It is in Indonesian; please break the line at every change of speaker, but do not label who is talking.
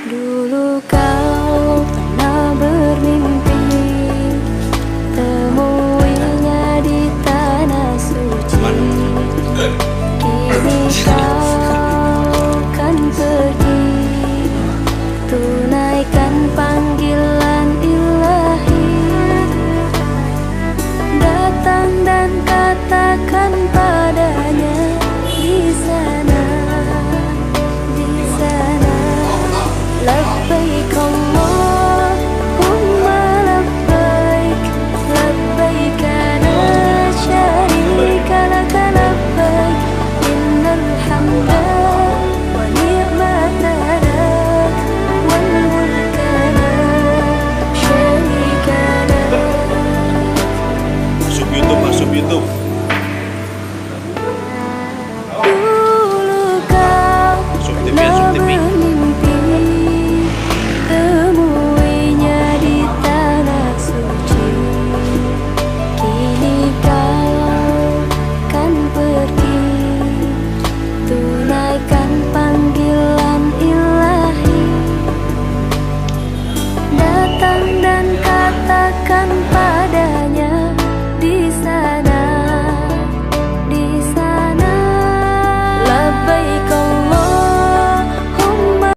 Dulu kau pernah bermimpi temuinya di tanah suci. Kini kau kan pergi tunaikan panggilan ilahi. Datang dan katakan padanya di sana, di sana. Labbaik